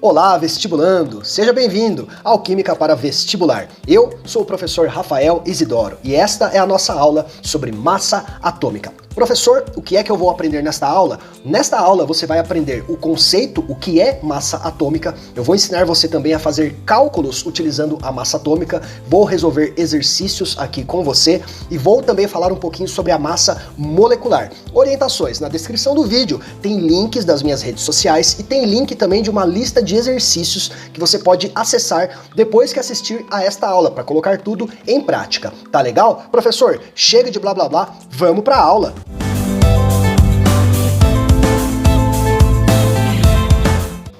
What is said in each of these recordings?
Olá, vestibulando! Seja bem-vindo ao Química para Vestibular. Eu sou o professor Rafael Isidoro e esta é a nossa aula sobre massa atômica. Professor, o que é que eu vou aprender nesta aula? Nesta aula você vai aprender o conceito, o que é massa atômica. Eu vou ensinar você também a fazer cálculos utilizando a massa atômica. Vou resolver exercícios aqui com você e vou também falar um pouquinho sobre a massa molecular. Orientações: na descrição do vídeo tem links das minhas redes sociais e tem link também de uma lista de exercícios que você pode acessar depois que assistir a esta aula para colocar tudo em prática. Tá legal? Professor, chega de blá blá blá, vamos para a aula.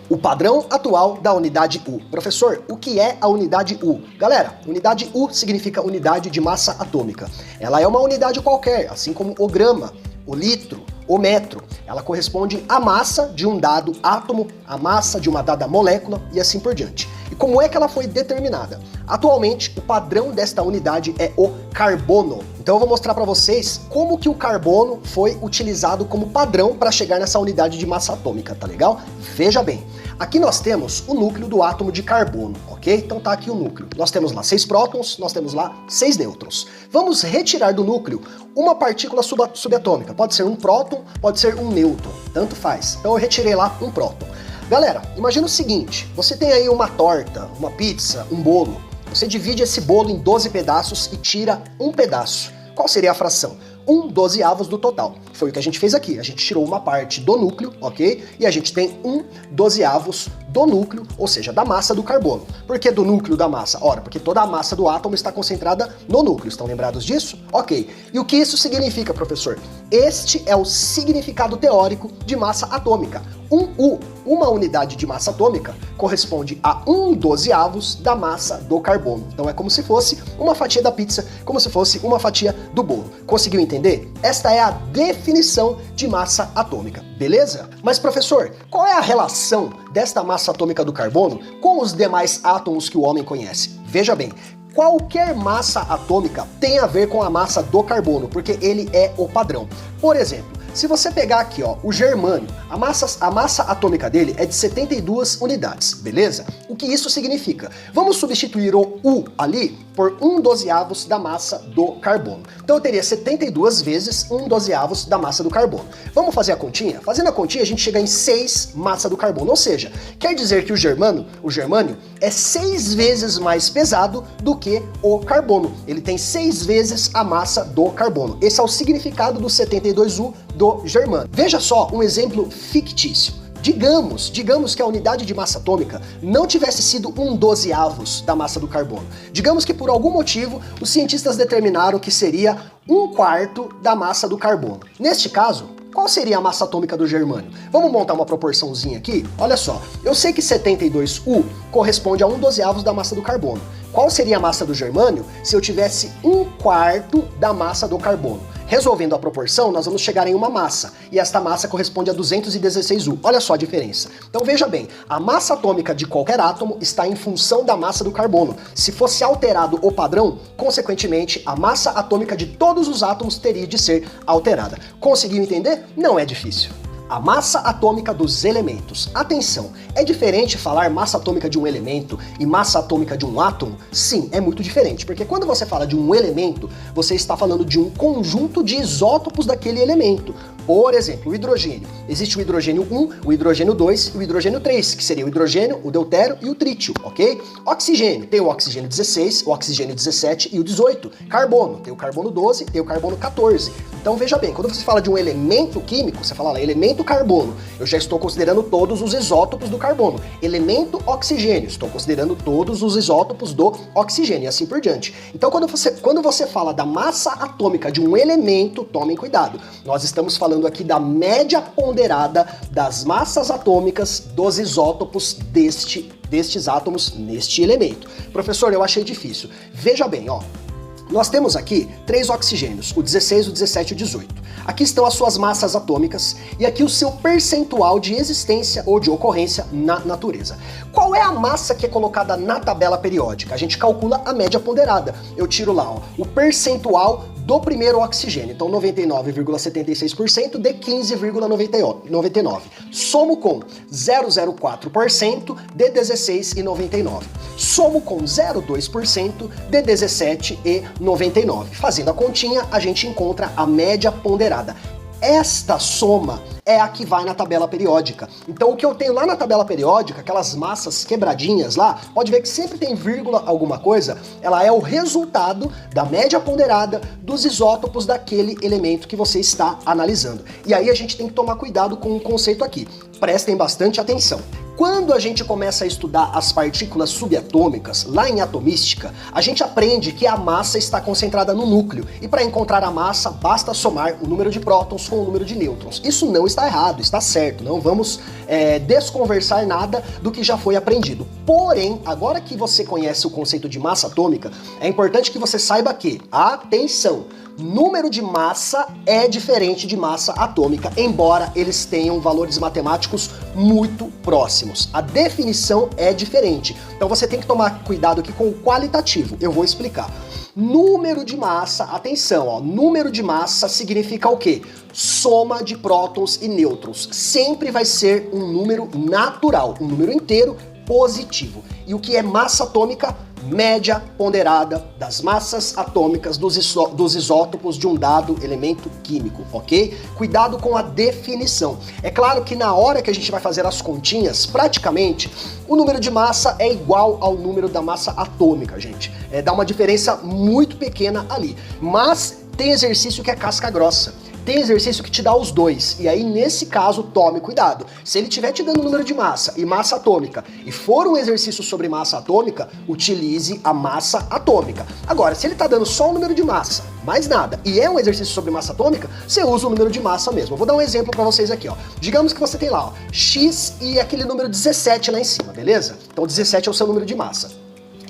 O padrão atual da unidade U. Professor, o que é a unidade U? Galera, unidade U significa unidade de massa atômica. Ela é uma unidade qualquer, assim como o grama, o litro, o metro. Ela corresponde à massa de um dado átomo, à massa de uma dada molécula e assim por diante. E como é que ela foi determinada? Atualmente, o padrão desta unidade é o carbono. Então eu vou mostrar para vocês como que o carbono foi utilizado como padrão para chegar nessa unidade de massa atômica, tá legal? Veja bem, aqui nós temos o núcleo do átomo de carbono, ok? Então tá aqui o núcleo. Nós temos lá 6 prótons, nós temos lá 6 nêutrons. Vamos retirar do núcleo uma partícula subatômica. Pode ser um próton, pode ser um nêutron, tanto faz. Então eu retirei lá um próton. Galera, imagina o seguinte, você tem aí uma torta, uma pizza, um bolo. Você divide esse bolo em 12 pedaços e tira um pedaço. Qual seria a fração? 1/12 do total. Foi o que a gente fez aqui. A gente tirou uma parte do núcleo, ok? E a gente tem 1/12 do núcleo, ou seja, da massa do carbono. Por que do núcleo da massa? Ora, porque toda a massa do átomo está concentrada no núcleo. Estão lembrados disso? Ok. E o que isso significa, professor? Este é o significado teórico de massa atômica. 1U, uma unidade de massa atômica, corresponde a 1/12 da massa do carbono. Então é como se fosse uma fatia da pizza, como se fosse uma fatia do bolo. Conseguiu entender? Esta é a definição de massa atômica, beleza? Mas professor, qual é a relação desta massa atômica do carbono com os demais átomos que o homem conhece? Veja bem, qualquer massa atômica tem a ver com a massa do carbono, porque ele é o padrão. Por exemplo, se você pegar aqui, ó, o germânio, a massa atômica dele é de 72 unidades, beleza? O que isso significa? Vamos substituir o U ali por 1/12 da massa do carbono. Então eu teria 72 vezes 1/12 da massa do carbono. Vamos fazer a continha? Fazendo a continha, a gente chega em 6 massa do carbono, ou seja, quer dizer que o germânio é 6 vezes mais pesado do que o carbono. Ele tem 6 vezes a massa do carbono. Esse é o significado do 72U do germânio. Veja só um exemplo fictício. Digamos que a unidade de massa atômica não tivesse sido 1/12 da massa do carbono. Digamos que por algum motivo os cientistas determinaram que seria 1/4 da massa do carbono. Neste caso, qual seria a massa atômica do germânio? Vamos montar uma proporçãozinha aqui? Olha só, eu sei que 72U corresponde a 1/12 da massa do carbono. Qual seria a massa do germânio se eu tivesse 1/4 da massa do carbono? Resolvendo a proporção, nós vamos chegar em uma massa, e esta massa corresponde a 216U. Olha só a diferença. Então veja bem, a massa atômica de qualquer átomo está em função da massa do carbono. Se fosse alterado o padrão, consequentemente, a massa atômica de todos os átomos teria de ser alterada. Conseguiu entender? Não é difícil. A massa atômica dos elementos. Atenção, é diferente falar massa atômica de um elemento e massa atômica de um átomo? Sim, é muito diferente, porque quando você fala de um elemento, você está falando de um conjunto de isótopos daquele elemento. Por exemplo, o hidrogênio. Existe o hidrogênio 1, o hidrogênio 2 e o hidrogênio 3, que seria o hidrogênio, o deutério e o trítio, ok? Oxigênio. Tem o oxigênio 16, o oxigênio 17 e o 18. Carbono. Tem o carbono 12 e o carbono 14. Então veja bem, quando você fala de um elemento químico, você fala lá, elemento carbono. Eu já estou considerando todos os isótopos do carbono. Elemento oxigênio. Estou considerando todos os isótopos do oxigênio e assim por diante. Então quando você fala da massa atômica de um elemento, tomem cuidado. Nós estamos falando aqui da média ponderada das massas atômicas dos isótopos destes átomos neste elemento. Professor, eu achei difícil. Veja bem, ó. Nós temos aqui 3 oxigênios, o 16, o 17 e o 18. Aqui estão as suas massas atômicas e aqui o seu percentual de existência ou de ocorrência na natureza. Qual é a massa que é colocada na tabela periódica? A gente calcula a média ponderada. Eu tiro lá, ó, o percentual do primeiro oxigênio. Então 99,76% de 15,99. Somo com 0,04% de 16,99. Somo com 0,2% de 17,99. Fazendo a continha, a gente encontra a média ponderada. Esta soma é a que vai na tabela periódica. Então o que eu tenho lá na tabela periódica, aquelas massas quebradinhas lá, pode ver que sempre tem vírgula alguma coisa, ela é o resultado da média ponderada dos isótopos daquele elemento que você está analisando. E aí a gente tem que tomar cuidado com um conceito aqui. Prestem bastante atenção. Quando a gente começa a estudar as partículas subatômicas, lá em atomística, a gente aprende que a massa está concentrada no núcleo, e para encontrar a massa, basta somar o número de prótons com o número de nêutrons. Isso não está errado, está certo, não vamos desconversar nada do que já foi aprendido. Porém, agora que você conhece o conceito de massa atômica, é importante que você saiba que, atenção, número de massa é diferente de massa atômica, embora eles tenham valores matemáticos muito próximos. A definição é diferente. Então você tem que tomar cuidado aqui com o qualitativo. Eu vou explicar. Número de massa, atenção, ó, número de massa significa o quê? Soma de prótons e nêutrons. Sempre vai ser um número natural, um número inteiro positivo. E o que é massa atômica? Média ponderada das massas atômicas dos isótopos de um dado elemento químico, ok? Cuidado com a definição. É claro que na hora que a gente vai fazer as continhas, praticamente, o número de massa é igual ao número da massa atômica, gente. Dá uma diferença muito pequena ali. Mas tem exercício que é casca grossa. Tem exercício que te dá os dois, e aí nesse caso tome cuidado. Se ele estiver te dando número de massa e massa atômica, e for um exercício sobre massa atômica, utilize a massa atômica. Agora, se ele está dando só o número de massa, mais nada, e é um exercício sobre massa atômica, você usa o número de massa mesmo. Eu vou dar um exemplo para vocês aqui, ó. Digamos que você tem lá, ó, X e aquele número 17 lá em cima, beleza? Então 17 é o seu número de massa.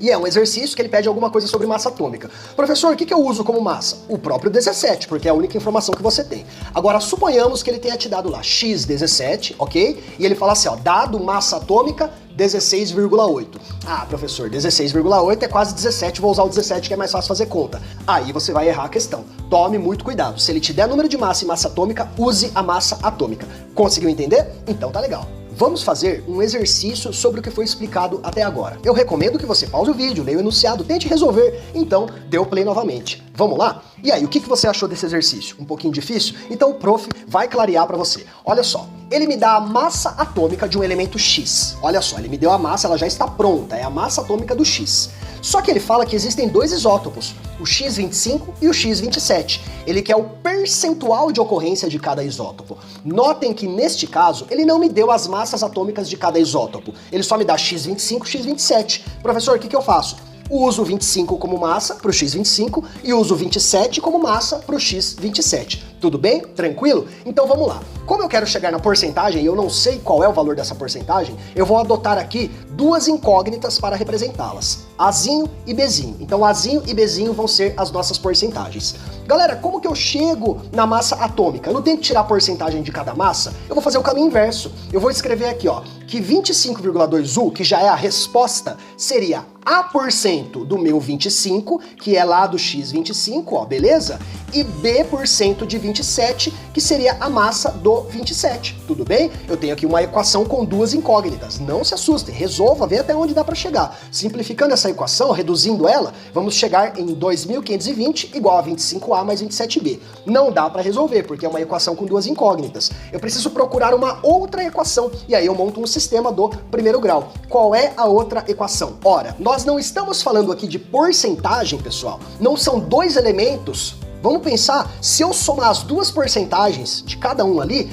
E é um exercício que ele pede alguma coisa sobre massa atômica. Professor, o que eu uso como massa? O próprio 17, porque é a única informação que você tem. Agora, suponhamos que ele tenha te dado lá X17, ok? E ele fala assim, ó, dado massa atômica 16,8. Ah, professor, 16,8 é quase 17, vou usar o 17 que é mais fácil fazer conta. Aí você vai errar a questão. Tome muito cuidado. Se ele te der número de massa e massa atômica, use a massa atômica. Conseguiu entender? Então tá legal. Vamos fazer um exercício sobre o que foi explicado até agora. Eu recomendo que você pause o vídeo, leia o enunciado, tente resolver, então dê o play novamente. Vamos lá? E aí, o que você achou desse exercício? Um pouquinho difícil? Então o prof vai clarear para você. Olha só, ele me dá a massa atômica de um elemento X. Olha só, ele me deu a massa, ela já está pronta, é a massa atômica do X. Só que ele fala que existem dois isótopos, o X25 e o X27. Ele quer o percentual de ocorrência de cada isótopo. Notem que neste caso, ele não me deu as massas atômicas de cada isótopo. Ele só me dá X25 e X27. Professor, o que eu faço? Uso o 25 como massa para o X25 e uso o 27 como massa para o X27. Tudo bem? Tranquilo? Então vamos lá. Como eu quero chegar na porcentagem e eu não sei qual é o valor dessa porcentagem, eu vou adotar aqui duas incógnitas para representá-las. Azinho e Bzinho. Então Azinho e Bzinho vão ser as nossas porcentagens. Galera, como que eu chego na massa atômica? Eu não tenho que tirar a porcentagem de cada massa? Eu vou fazer o caminho inverso. Eu vou escrever aqui, ó, que 25,2U, que já é a resposta, seria A% do meu 25, que é lá do X25, ó, beleza? E B% de 27, que seria a massa do 27, tudo bem? Eu tenho aqui uma equação com duas incógnitas, não se assustem, resolva, vê até onde dá para chegar. Simplificando essa equação, reduzindo ela, vamos chegar em 2.520 igual a 25A mais 27B. Não dá para resolver, porque é uma equação com duas incógnitas. Eu preciso procurar uma outra equação, e aí eu monto um sistema do primeiro grau. Qual é a outra equação? Ora, nós não estamos falando aqui de porcentagem, pessoal, não são dois elementos. Vamos pensar, se eu somar as duas porcentagens de cada um ali,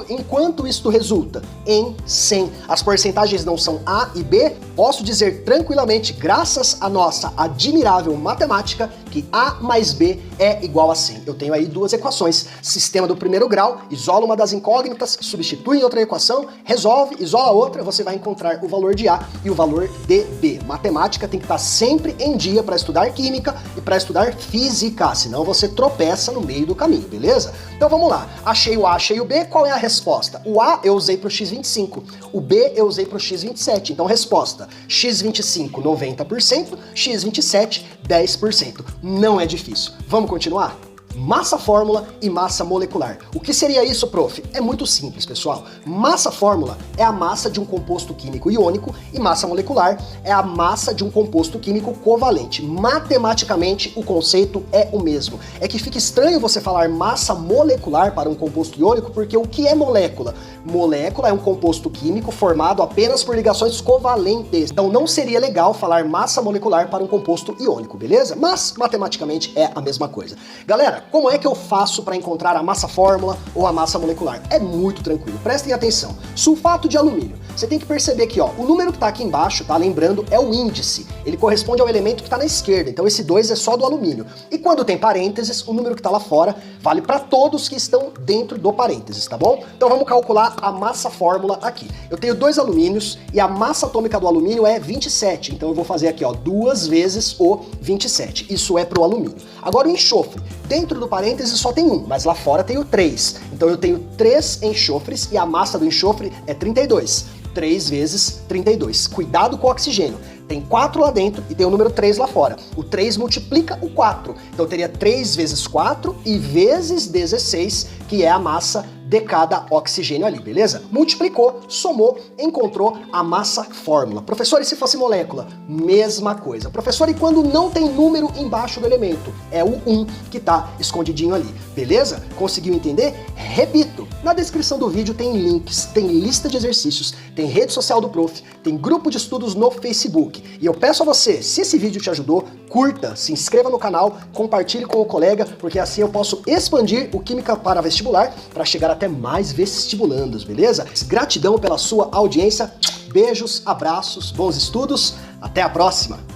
em quanto isto resulta? Em 100. As porcentagens não são A e B, posso dizer tranquilamente, graças à nossa admirável matemática, que A mais B é igual a 100. Eu tenho aí duas equações, sistema do primeiro grau, isola uma das incógnitas, substitui em outra equação, resolve, isola a outra, você vai encontrar o valor de A e o valor de B. Matemática tem que estar sempre em dia para estudar química e para estudar física, senão você tropeça no meio do caminho, beleza? Então vamos lá, achei o A, achei o B, qual é a resposta? O A eu usei para o X25, o B eu usei para o X27, então resposta, X25 90%, X27 10%. Não é difícil. Vamos continuar? Massa fórmula e massa molecular. O que seria isso, prof? É muito simples, pessoal. Massa fórmula é a massa de um composto químico iônico e massa molecular é a massa de um composto químico covalente. Matematicamente, o conceito é o mesmo. É que fica estranho você falar massa molecular para um composto iônico, porque o que é molécula? Molécula é um composto químico formado apenas por ligações covalentes. Então não seria legal falar massa molecular para um composto iônico, beleza? Mas matematicamente é a mesma coisa. Galera, como é que eu faço para encontrar a massa fórmula ou a massa molecular? É muito tranquilo, prestem atenção. Sulfato de alumínio. Você tem que perceber que, ó, o número que está aqui embaixo, tá? Lembrando, é o índice. Ele corresponde ao elemento que está na esquerda, então esse 2 é só do alumínio. E quando tem parênteses, o número que está lá fora vale para todos que estão dentro do parênteses, tá bom? Então vamos calcular a massa fórmula aqui. Eu tenho 2 alumínios e a massa atômica do alumínio é 27, então eu vou fazer aqui, ó, 2 vezes o 27. Isso é pro alumínio. Agora o enxofre. Dentro do parênteses só tem 1, mas lá fora tem o 3. Então eu tenho 3 enxofres e a massa do enxofre é 32. 3 vezes 32. Cuidado com o oxigênio. Tem 4 lá dentro e tem o número 3 lá fora. O 3 multiplica o 4. Então teria 3 vezes 4 e vezes 16, que é a massa de cada oxigênio ali, beleza? Multiplicou, somou, encontrou a massa fórmula. Professor, e se fosse molécula? Mesma coisa. Professor, e quando não tem número embaixo do elemento? É o 1 que tá escondidinho ali, beleza? Conseguiu entender? Repito, na descrição do vídeo tem links, tem lista de exercícios, tem rede social do prof, tem grupo de estudos no Facebook. E eu peço a você, se esse vídeo te ajudou, curta, se inscreva no canal, compartilhe com o colega, porque assim eu posso expandir o Química para Vestibular para chegar até mais vestibulandos, beleza? Gratidão pela sua audiência, beijos, abraços, bons estudos, até a próxima!